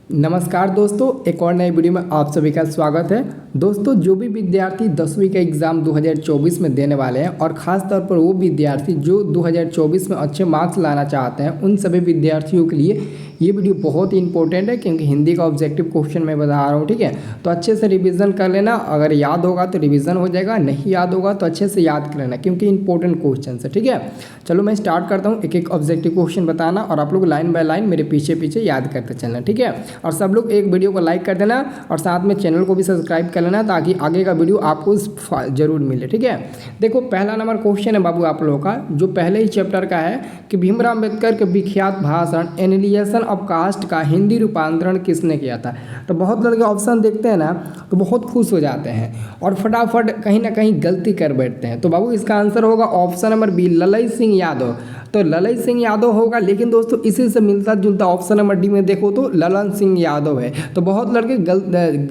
नमस्कार दोस्तों, एक और नई वीडियो में आप सभी का स्वागत है। दोस्तों, जो भी विद्यार्थी 10वीं का एग्ज़ाम 2024 में देने वाले हैं और ख़ास तौर पर वो विद्यार्थी जो 2024 में अच्छे मार्क्स लाना चाहते हैं, उन सभी विद्यार्थियों के लिए ये वीडियो बहुत ही इंपॉर्टेंट है, क्योंकि हिंदी का ऑब्जेक्टिव क्वेश्चन मैं बता रहा हूँ। ठीक है, तो अच्छे से रिवीजन कर लेना। अगर याद होगा तो रिवीजन हो जाएगा, नहीं याद होगा तो अच्छे से याद कर लेना, क्योंकि इंपॉर्टेंट क्वेश्चन है। ठीक है, चलो मैं स्टार्ट करता हूँ। एक एक ऑब्जेक्टिव क्वेश्चन बताना और आप लोग लाइन बाय लाइन मेरे पीछे पीछे याद करते चलना। ठीक है, और सब लोग एक वीडियो को लाइक कर देना और साथ में चैनल को भी सब्सक्राइब कर लेना, ताकि आगे का वीडियो आपको जरूर मिले। ठीक है, देखो पहला नंबर क्वेश्चन है बाबू आप लोगों का, जो पहले ही चैप्टर का है कि भीमराव अम्बेडकर के विख्यात भाषण एनिलिएशन ऑफ कास्ट का हिंदी रूपांतरण किसने किया था। तो बहुत लड़के ऑप्शन देखते हैं ना तो बहुत खुश हो जाते हैं और फटाफट कहीं ना कहीं गलती कर बैठते हैं। तो बाबू इसका आंसर होगा option number B, Lalai Singh Yadav. तो ललई सिंह यादव होगा, लेकिन दोस्तों इसी से मिलता जुलता ऑप्शन नंबर डी में देखो तो ललन सिंह यादव है। तो बहुत लड़के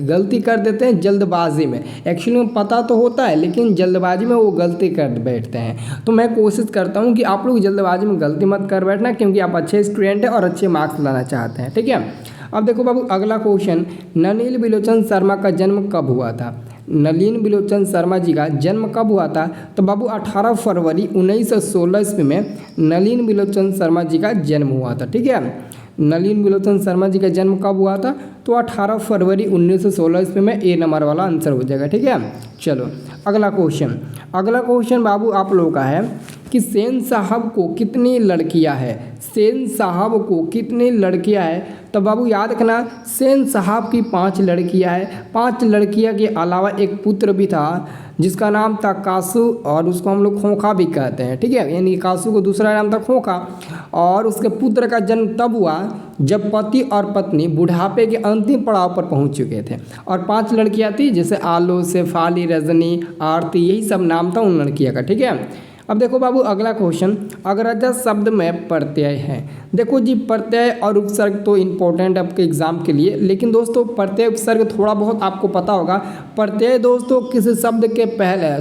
गलती कर देते हैं जल्दबाजी में। एक्चुअली में पता तो होता है, लेकिन जल्दबाजी में वो गलती कर बैठते हैं। तो मैं कोशिश करता हूँ कि आप लोग जल्दबाजी में गलती मत कर बैठना, क्योंकि आप अच्छे स्टूडेंट हैं और अच्छे मार्क्स लाना चाहते हैं। ठीक है, अब देखो बाबू अगला क्वेश्चन, नलिनी बिलोचन शर्मा का जन्म कब हुआ था। नलिनी बिलोचन शर्मा जी का जन्म कब हुआ था। तो बाबू 18 फरवरी 1916 ईस्वी में नलिनी बिलोचन शर्मा जी का जन्म हुआ था। ठीक है, नलिनी बिलोचन शर्मा जी का जन्म कब हुआ था। तो 18 फरवरी 1916 ईस्वी में ए नंबर वाला आंसर हो जाएगा। ठीक है, चलो अगला क्वेश्चन बाबू आप लोगों का है कि सेन साहब को कितनी लड़कियां हैं। सेन साहब को कितनी लड़कियां हैं। तो बाबू याद रखना, सेन साहब की 5 लड़कियां हैं। 5 लड़कियां के अलावा एक पुत्र भी था जिसका नाम था कासू, और उसको हम लोग खोखा भी कहते हैं। ठीक है, यानी कासू को दूसरा नाम था खोखा। और उसके पुत्र का जन्म तब हुआ जब पति और पत्नी बुढ़ापे के अंतिम पड़ाव पर पहुंच चुके थे। और 5 लड़कियां थी, जैसे आलो, शेफाली, रजनी, आरती, यही सब नाम था उन लड़कियां का। ठीक है, अब देखो बाबू अगला क्वेश्चन, अग्रजा शब्द में प्रत्यय है। देखो जी, प्रत्यय और उपसर्ग तो इम्पोर्टेंट आपके एग्जाम के लिए, लेकिन दोस्तों प्रत्यय उपसर्ग थोड़ा बहुत आपको पता होगा। प्रत्यय दोस्तों किसी शब्द के पहले,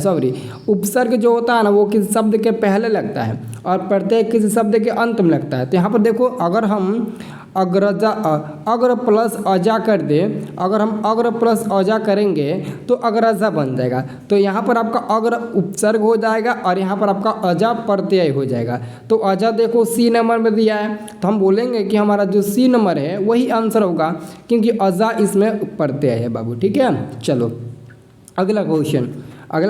उपसर्ग जो होता है ना वो किसी शब्द के पहले लगता है और प्रत्यय किसी शब्द के अंत में लगता है। तो यहाँ पर देखो, अगर हम अग्रजा अग्र प्लस अजा कर दे, अगर हम अग्र प्लस अजा करेंगे तो अग्रजा बन जाएगा। तो यहाँ पर आपका अग्र उपसर्ग हो जाएगा और यहाँ पर आपका अजा प्रत्यय हो जाएगा। तो अजा देखो सी नंबर में दिया है, तो हम बोलेंगे कि हमारा जो सी नंबर है वही आंसर होगा, क्योंकि अजा इसमें प्रत्यय है बाबू। ठीक है, चलो अगला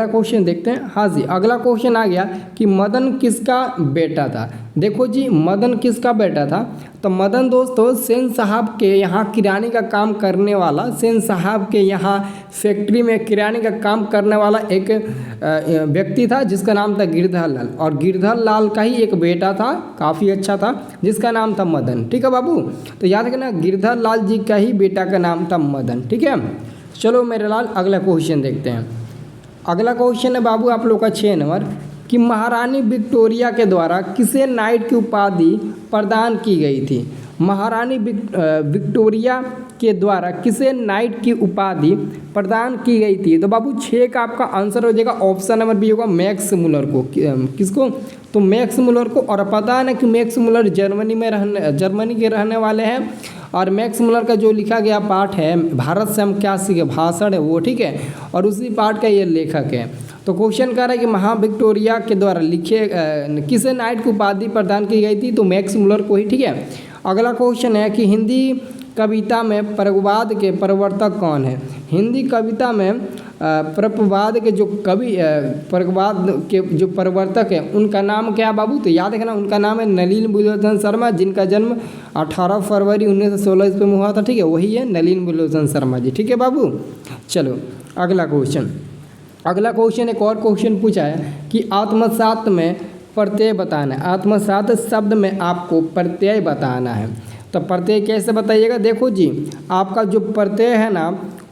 क्वेश्चन देखते हैं। हाँ जी, अगला क्वेश्चन आ गया कि मदन किसका बेटा था। देखो जी, मदन किसका बेटा था। तो मदन दोस्तों सेन साहब के यहाँ किराने का काम करने वाला, सेन साहब के यहाँ फैक्ट्री में किराने का काम करने वाला एक व्यक्ति था जिसका नाम था गिरधर लाल। और गिरधर लाल का ही एक बेटा था, काफ़ी अच्छा था, जिसका नाम था मदन। ठीक है बाबू, तो याद रखना गिरधर लाल जी का ही बेटा का नाम था मदन। ठीक है, चलो मेरे लाल अगला क्वेश्चन देखते हैं। अगला क्वेश्चन है बाबू आप लोग का 6 नंबर कि महारानी विक्टोरिया के द्वारा किसे नाइट की उपाधि प्रदान की गई थी। महारानी विक्टोरिया के द्वारा किसे नाइट की उपाधि प्रदान की गई थी। तो बाबू 6 का आपका आंसर हो जाएगा ऑप्शन नंबर बी होगा, मैक्स मुलर को। किसको। तो मैक्स मुलर को। और पता है ना कि मैक्स मुलर जर्मनी के रहने वाले हैं। और मैक्स मुलर का जो लिखा गया पाठ है भारत से हम क्या सीखे, भाषण है वो। ठीक है, और उसी पाठ का ये लेखक है। तो क्वेश्चन कर रहा है कि महा विक्टोरिया के द्वारा लिखे किसे नाइट की उपाधि प्रदान की गई थी। तो मैक्स मुलर को ही। ठीक है, अगला क्वेश्चन है कि हिंदी कविता में प्रगवाद के प्रवर्तक कौन है। हिंदी कविता में प्रगवाद के जो प्रगवाद के जो प्रवर्तक है उनका नाम क्या है बाबू। तो याद रखना, उनका नाम है नलिनी बिलोचन शर्मा, जिनका जन्म 18 फरवरी 1916 ईस्वी में हुआ था। ठीक है, वही है नलिनी बिलोचन शर्मा जी। ठीक है बाबू, चलो अगला क्वेश्चन एक और क्वेश्चन पूछा है कि आत्मसात में प्रत्यय बताना है। आत्मसात शब्द में आपको प्रत्यय बताना है। तो प्रत्यय कैसे बताइएगा। देखो जी, आपका जो प्रत्यय है ना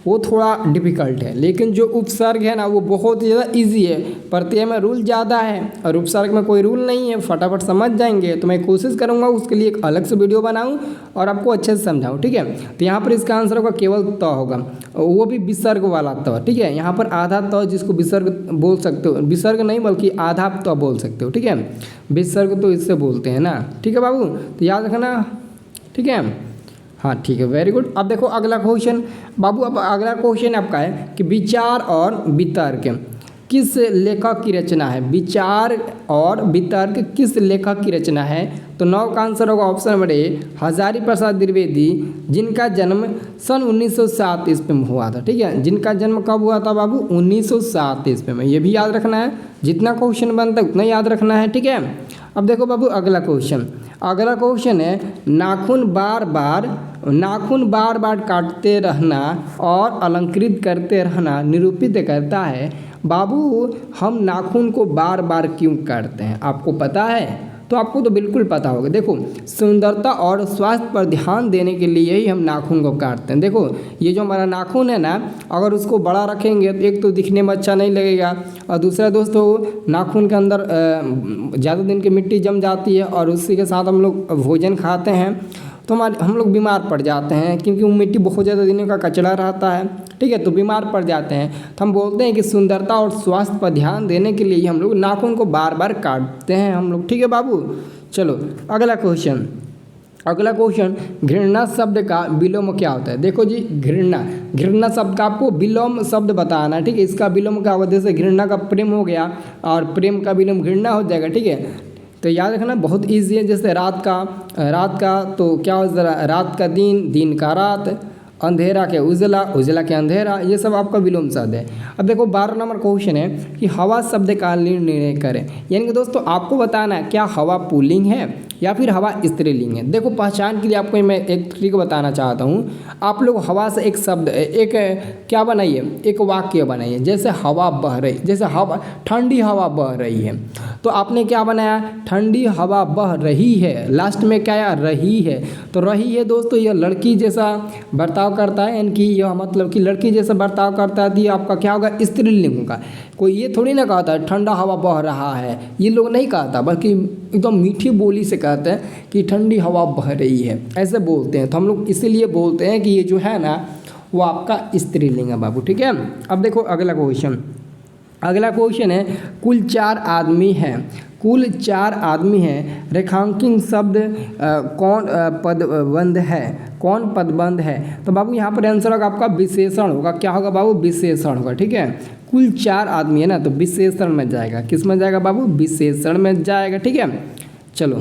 वो थोड़ा डिफ़िकल्ट है, लेकिन जो उपसर्ग है ना वो बहुत ज़्यादा इजी है। प्रत्यय में रूल ज़्यादा है और उपसर्ग में कोई रूल नहीं है, फटाफट समझ जाएंगे। तो मैं कोशिश करूँगा उसके लिए एक अलग से वीडियो बनाऊँ और आपको अच्छे से समझाऊँ। ठीक है, तो यहाँ पर इसका आंसर होगा केवल त होगा, वो भी विसर्ग वाला त। ठीक है, यहाँ पर आधा त जिसको विसर्ग बोल सकते हो, विसर्ग नहीं बल्कि आधा त बोल सकते हो। ठीक है, विसर्ग तो इससे बोलते हैं ना। ठीक है बाबू, तो याद रखना। ठीक है, हाँ ठीक है, वेरी गुड। अब देखो अगला क्वेश्चन बाबू, अब अगला क्वेश्चन आपका है कि विचार और वितर्क किस लेखक की रचना है। विचार और वितर्क किस लेखक की रचना है। तो 9 का आंसर होगा option number A, Hazari Prasad Dwivedi, जिनका जन्म सन 1907 ईस्वी में हुआ था। ठीक है, जिनका जन्म कब हुआ था बाबू, 1907 ईस्वी में। ये भी याद रखना है, जितना क्वेश्चन बनता है उतना याद रखना है। ठीक है, अब देखो बाबू अगला क्वेश्चन, अगला क्वेश्चन है नाखून बार बार काटते रहना और अलंकृत करते रहना निरूपित करता है। बाबू हम नाखून को बार बार क्यों काटते हैं, आपको पता है? तो आपको तो बिल्कुल पता होगा। देखो, सुंदरता और स्वास्थ्य पर ध्यान देने के लिए ही हम नाखून को काटते हैं। देखो, ये जो हमारा नाखून है ना, अगर उसको बड़ा रखेंगे तो एक तो दिखने में अच्छा नहीं लगेगा, और दूसरा दोस्तों नाखून के अंदर ज़्यादा दिन की मिट्टी जम जाती है, और उसी के साथ हम लोग भोजन खाते हैं तो हम लोग बीमार पड़ जाते हैं, क्योंकि वो मिट्टी बहुत ज़्यादा दिनों का कचरा रहता है। ठीक है, तो बीमार पड़ जाते हैं। तो हम बोलते हैं कि सुंदरता और स्वास्थ्य पर ध्यान देने के लिए हम लोग नाखून को बार बार काटते हैं हम लोग। ठीक है बाबू, चलो अगला क्वेश्चन, अगला क्वेश्चन, घृणा शब्द का विलोम क्या होता है। देखो जी, घृणा शब्द का आपको विलोम शब्द बताना है। ठीक है, इसका विलोम क्या होगा, जैसे घृणा का प्रेम हो गया और प्रेम का विलोम घृणा हो जाएगा। ठीक है, तो याद रखना बहुत ईजी है। जैसे रात का तो क्या हो, रात का दिन, दिन का रात, अंधेरा के उजला, उजला के अंधेरा, ये सब आपका विलोम शब्द है। अब देखो 12 नंबर क्वेश्चन है कि हवा शब्द का निर्णय करें। यानी कि दोस्तों आपको बताना है क्या हवा पुल्लिंग है या फिर हवा स्त्रीलिंग है। देखो, पहचान के लिए आपको मैं एक ट्रिक बताना चाहता हूँ। आप लोग हवा से एक शब्द, एक क्या बनाइए, एक वाक्य बनाइए। जैसे हवा बह रही, जैसे हवा, ठंडी हवा बह रही है, तो आपने क्या बनाया, ठंडी हवा बह रही है, लास्ट में क्या आया, रही है। तो रही है दोस्तों, यह लड़की जैसा बर्ताव करता है, यानी कि यह मतलब कि लड़की जैसा बर्ताव करता है, तो ये आपका क्या होगा, स्त्रीलिंग होगा। कोई ये थोड़ी ना कहता है ठंडा हवा बह रहा है, ये लोग नहीं कहता, बल्कि एकदम मीठी बोली से कहते हैं कि ठंडी हवा बह रही है, ऐसे बोलते हैं। तो हम लोग इसीलिए बोलते हैं कि ये जो है ना वो आपका स्त्रीलिंग है बाबू। ठीक है, अब देखो अगला क्वेश्चन, अगला क्वेश्चन है कुल 4 आदमी हैं, कुल 4 आदमी हैं, रेखांकित शब्द कौन पदबंध है, कौन पदबंध है। तो बाबू यहाँ पर आंसर होगा आपका विशेषण होगा। क्या होगा बाबू, विशेषण होगा। ठीक है, कुल 4 आदमी है ना, तो विशेषण में जाएगा। किस में जाएगा बाबू, विशेषण में जाएगा। ठीक है, चलो,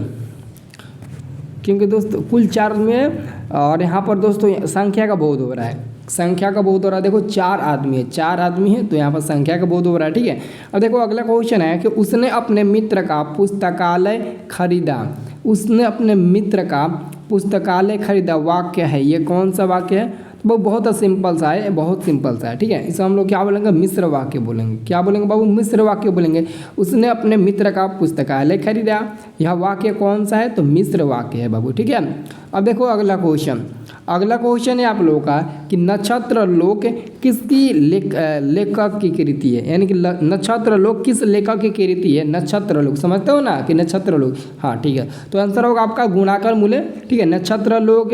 क्योंकि दोस्तों कुल 4 में, और यहाँ पर दोस्तों संख्या का बोध हो रहा है, संख्या का बोध हो रहा है। देखो 4 आदमी है, 4 आदमी है, तो यहाँ पर संख्या का बोध हो रहा है। ठीक है, अब देखो अगला क्वेश्चन है कि उसने अपने मित्र का पुस्तकालय खरीदा, उसने अपने मित्र का पुस्तकालय खरीदा, वाक्य है, ये कौन सा वाक्य है। तो वो बहुत सिंपल सा है, बहुत सिंपल सा है। ठीक है, इसे हम लोग क्या बोलेंगे, मिश्र वाक्य बोलेंगे। क्या बोलेंगे बाबू, मिश्र वाक्य बोलेंगे। उसने अपने मित्र का पुस्तकालय खरीदा, यह वाक्य कौन सा है, तो मिश्र वाक्य है बाबू। ठीक है, अब देखो अगला क्वेश्चन, अगला क्वेश्चन है आप लोगों का कि नक्षत्र लोक किसकी लेखक की कृति है। यानी कि नक्षत्र लोक किस लेखक की कृति है। नक्षत्र लोक समझते हो ना कि नक्षत्र लोक, हाँ ठीक है, तो आंसर होगा आपका गुणाकर मूल्य। ठीक है, नक्षत्र लोक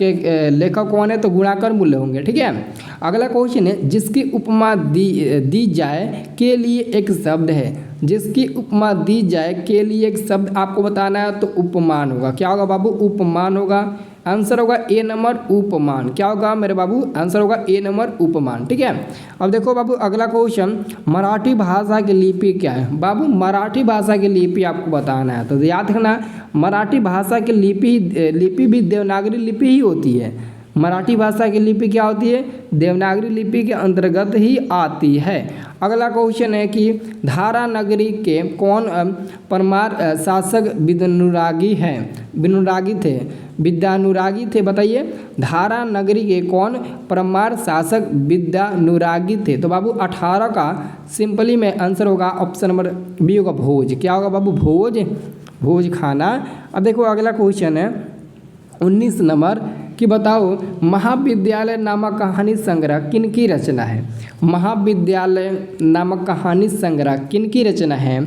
के लेखक कौन है, तो गुणाकर मूल्य होंगे। ठीक है, अगला क्वेश्चन है जिसकी उपमा दी जाए के लिए एक शब्द है, जिसकी उपमा दी जाए के लिए एक शब्द आपको बताना है, तो उपमान होगा। क्या होगा बाबू, उपमान होगा। आंसर होगा ए नंबर, उपमान। क्या होगा मेरे बाबू, आंसर होगा ए नंबर, उपमान। ठीक है, अब देखो बाबू अगला क्वेश्चन, मराठी भाषा की लिपि क्या है। बाबू मराठी भाषा की लिपि आपको बताना है, तो याद रखना मराठी भाषा की लिपि भी देवनागरी लिपि ही होती है। मराठी भाषा की लिपि क्या होती है, देवनागरी लिपि के अंतर्गत ही आती है। अगला क्वेश्चन है कि धारा नगरी के कौन परमार शासक विद्यानुरागी थे, बताइए। धारा नगरी के कौन परमार शासक विद्यानुरागी थे। तो बाबू 18 का सिंपली में आंसर होगा ऑप्शन नंबर बी होगा, भोज। क्या होगा बाबू, भोज खाना। अब देखो अगला क्वेश्चन है 19 नंबर कि बताओ महाविद्यालय नामक कहानी संग्रह किनकी रचना है। महाविद्यालय नामक कहानी संग्रह किनकी रचना है।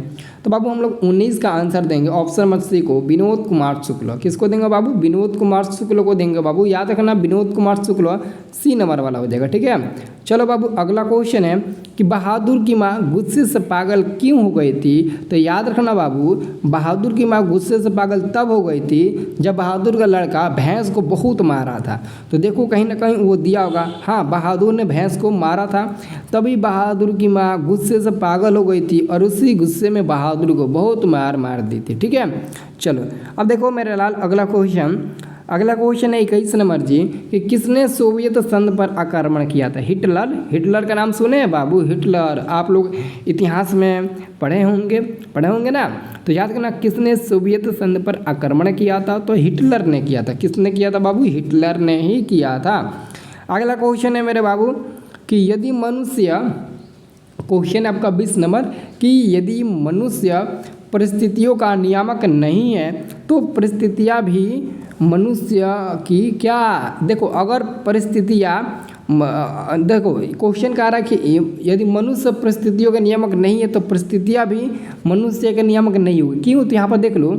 तो बाबू हम लोग 19 का आंसर देंगे ऑप्शन नंबर सी को, विनोद कुमार शुक्ल। किसको देंगे बाबू? विनोद कुमार शुक्ल को देंगे बाबू। याद रखना विनोद कुमार शुक्ल सी नंबर वाला हो जाएगा, ठीक है। चलो बाबू अगला क्वेश्चन है कि बहादुर की माँ गुस्से से पागल क्यों हो गई थी? तो याद रखना बाबू, बहादुर की माँ गुस्से से पागल तब हो गई थी जब बहादुर का लड़का भैंस को बहुत मारा था। तो देखो कहीं ना कहीं वो दिया होगा, हाँ बहादुर ने भैंस को मारा था, तभी बहादुर की माँ गुस्से से पागल हो गई थी और उसी गुस्से में बहादुर को बहुत मार दी थी, ठीक है। चलो अब देखो मेरे लाल अगला क्वेश्चन है 21 नंबर जी कि किसने सोवियत संघ पर आक्रमण किया था? हिटलर का नाम सुने हैं बाबू? हिटलर आप लोग इतिहास में पढ़े होंगे ना। तो याद करना किसने सोवियत संघ पर आक्रमण किया था? तो हिटलर ने किया था। किसने किया था बाबू? हिटलर ने ही किया था। अगला क्वेश्चन है मेरे बाबू कि यदि मनुष्य, क्वेश्चन आपका 20 नंबर कि यदि मनुष्य परिस्थितियों का नियामक नहीं है तो परिस्थितियाँ भी मनुष्य की क्या? देखो अगर परिस्थितियाँ देखो क्वेश्चन कह रहा है कि यदि मनुष्य परिस्थितियों का नियामक नहीं है तो परिस्थितियाँ भी मनुष्य के नियामक नहीं होगी। क्यों? तो यहाँ पर देख लो,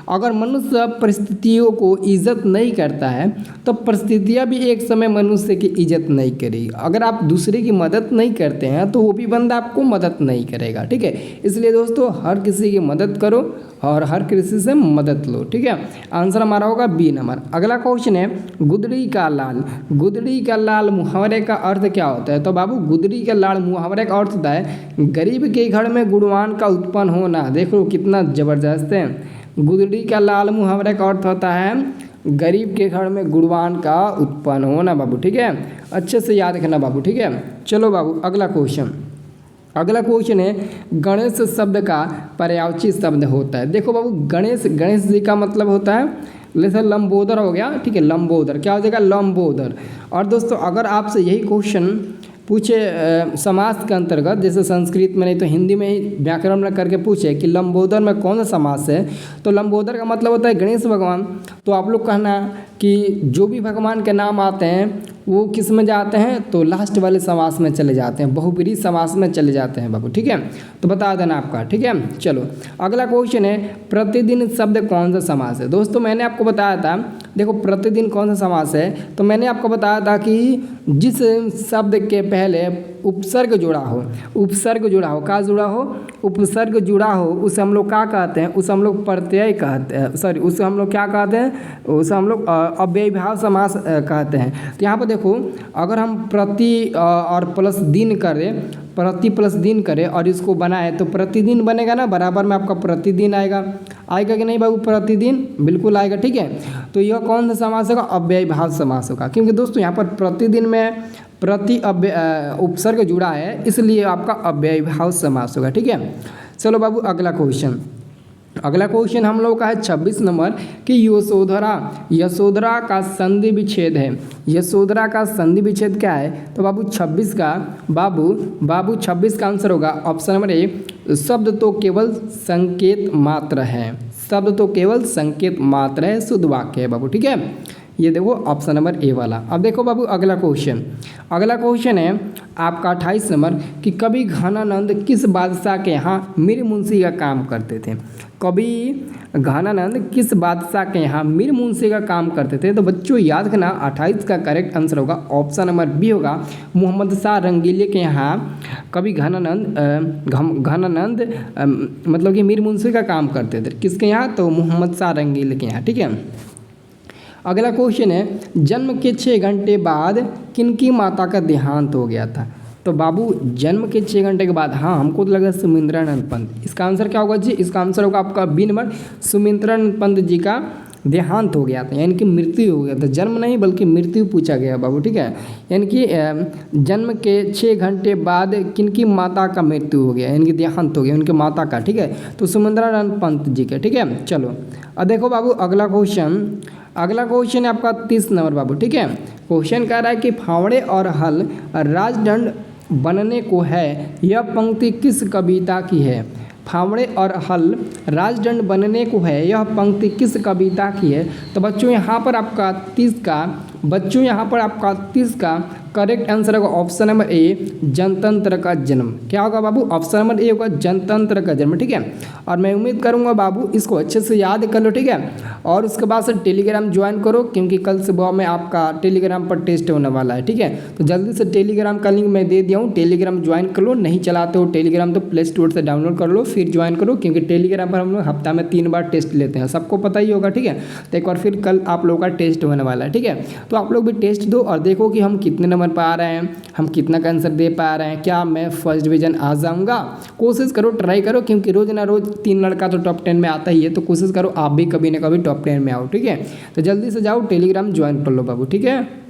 अगर मनुष्य परिस्थितियों को इज्जत नहीं करता है तो परिस्थितियाँ भी एक समय मनुष्य की इज्जत नहीं करेगी। अगर आप दूसरे की मदद नहीं करते हैं तो वो भी बंदा आपको मदद नहीं करेगा, ठीक है। इसलिए दोस्तों हर किसी की मदद करो और हर किसी से मदद लो, ठीक है। आंसर हमारा होगा बी नंबर। अगला क्वेश्चन है गुदड़ी का लाल मुहावरे का अर्थ क्या होता है? तो बाबू गुदड़ी का लाल मुहावरे का अर्थ होता है गरीब के घर में गुणवान का उत्पन्न होना। देखो कितना जबरदस्त है। गुदड़ी का लाल मुहावरे का अर्थ होता है गरीब के घर में गुणवान का उत्पन्न होना बाबू, ठीक है। अच्छे से याद रखना बाबू, ठीक है। चलो बाबू अगला क्वेश्चन है गणेश शब्द का पर्यायवाची शब्द होता है। देखो बाबू गणेश जी का मतलब होता है जैसे लंबोदर हो गया, ठीक है। लंबोदर क्या हो जाएगा? लंबोदर। और दोस्तों अगर आपसे यही क्वेश्चन पूछे समास के अंतर्गत, जैसे संस्कृत में नहीं तो हिंदी में ही व्याकरण में करके पूछे कि लंबोदर में कौन सा समास है, तो लंबोदर का मतलब होता है गणेश भगवान। तो आप लोग कहना कि जो भी भगवान के नाम आते हैं वो किस में जाते हैं? तो लास्ट वाले समास में चले जाते हैं, बहुब्रीहि समास में चले जाते हैं बाबू, ठीक है। तो बता देना आपका, ठीक है। चलो अगला क्वेश्चन है प्रतिदिन शब्द कौन सा समास है? दोस्तों मैंने आपको बताया था, देखो प्रतिदिन कौन सा समास है, तो मैंने आपको बताया था कि जिस शब्द के पहले उपसर्ग जुड़ा हो, क्या जुड़ा हो? उपसर्ग जुड़ा हो, उसे हम लोग क्या कहते हैं? उसे हम लोग प्रत्यय कहते हैं, सॉरी उसे हम लोग क्या कहते हैं? उसे हम लोग अव्ययीभाव समास कहते हैं। तो यहाँ पर देखो अगर हम प्रति और प्लस दिन करें और इसको बनाए तो प्रतिदिन बनेगा ना, बराबर में आपका प्रतिदिन आएगा कि नहीं बाबू? प्रतिदिन बिल्कुल आएगा, ठीक है। तो यह कौन सा समास होगा? अव्ययीभाव समास होगा, क्योंकि दोस्तों यहाँ पर प्रतिदिन में उपसर्ग जुड़ा है इसलिए आपका अव्ययीभाव समास होगा, ठीक है। चलो बाबू अगला क्वेश्चन हम लोग का है 26 नंबर कि यशोधरा का संधि विच्छेद है। यशोधरा का संधि विच्छेद क्या है? तो बाबू 26 का आंसर होगा ऑप्शन नंबर ए, शब्द तो केवल संकेत मात्र है, शुद्ध वाक्य है बाबू, ठीक है। ये देखो ऑप्शन नंबर ए वाला। अब देखो बाबू अगला क्वेश्चन है आपका 28 नंबर कि कवि घनानंद किस बादशाह के यहाँ मीर मुंशी का काम करते थे? तो बच्चों याद रखना 28 का करेक्ट आंसर होगा ऑप्शन नंबर बी होगा, मोहम्मद शाह रंगीले के यहाँ कवि घनानंद मतलब कि मीर मुंशी का काम करते थे। किसके यहाँ? तो मोहम्मद शाह रंगीले के यहाँ, ठीक है। अगला क्वेश्चन है जन्म के 6 घंटे बाद किनकी माता का देहांत हो गया था? तो बाबू जन्म के 6 घंटे के बाद, हाँ हमको तो लगा सुमिंद्रानंद पंत। इसका आंसर क्या होगा जी? इसका आंसर होगा आपका बी नंबर, सुमिंद्रानंद पंत जी का देहांत हो गया था, यानी कि मृत्यु हो गया था। जन्म नहीं बल्कि मृत्यु पूछा गया बाबू, ठीक है। यानी कि जन्म के 6 घंटे बाद किनकी माता का मृत्यु हो गया, यानी कि देहांत हो गया उनके माता का, ठीक है। तो सुमिंद्रानंद पंत जी का, ठीक है। चलो अब देखो बाबू अगला क्वेश्चन है आपका 30 नंबर बाबू, ठीक है। क्वेश्चन कह रहा है कि फावड़े और हल राजदंड बनने को है, यह पंक्ति किस कविता की है? फावड़े और हल राजदंड बनने को है, यह पंक्ति किस कविता की है? तो बच्चों यहाँ पर आपका 30 का बच्चों यहाँ पर आपका 30 का करेक्ट आंसर होगा ऑप्शन नंबर ए, जनतंत्र का जन्म। क्या होगा बाबू? ऑप्शन नंबर ए होगा जनतंत्र का जन्म। ठीक है, और मैं उम्मीद करूंगा बाबू इसको अच्छे से याद कर लो। ठीक है, और उसके बाद से टेलीग्राम ज्वाइन करो, क्योंकि कल सुबह में आपका टेलीग्राम पर टेस्ट होने वाला है। ठीक है, तो जल्दी से टेलीग्राम का लिंक मैं दे दिया हूँ, टेलीग्राम ज्वाइन कर लो। नहीं चलाते हो टेलीग्राम तो प्ले स्टोर से डाउनलोड कर लो, फिर ज्वाइन करो, क्योंकि टेलीग्राम पर हम लोग हफ्ता में 3 बार टेस्ट लेते हैं, सबको पता ही होगा। ठीक है, तो एक बार फिर कल आप लोगों का टेस्ट होने वाला है। ठीक है, तो आप लोग भी टेस्ट दो और देखो कि हम कितने नंबर पर आ रहे हैं, हम कितना का आंसर दे पा रहे हैं, क्या मैं फर्स्ट डिवीजन आ जाऊंगा। कोशिश करो, ट्राई करो, क्योंकि रोज ना रोज 3 लड़का तो टॉप 10 में आता ही है, तो कोशिश करो आप भी कभी ना कभी टॉप 10 में आओ। ठीक है, तो जल्दी से जाओ टेलीग्राम ज्वाइन कर लो बाबू। ठीक है।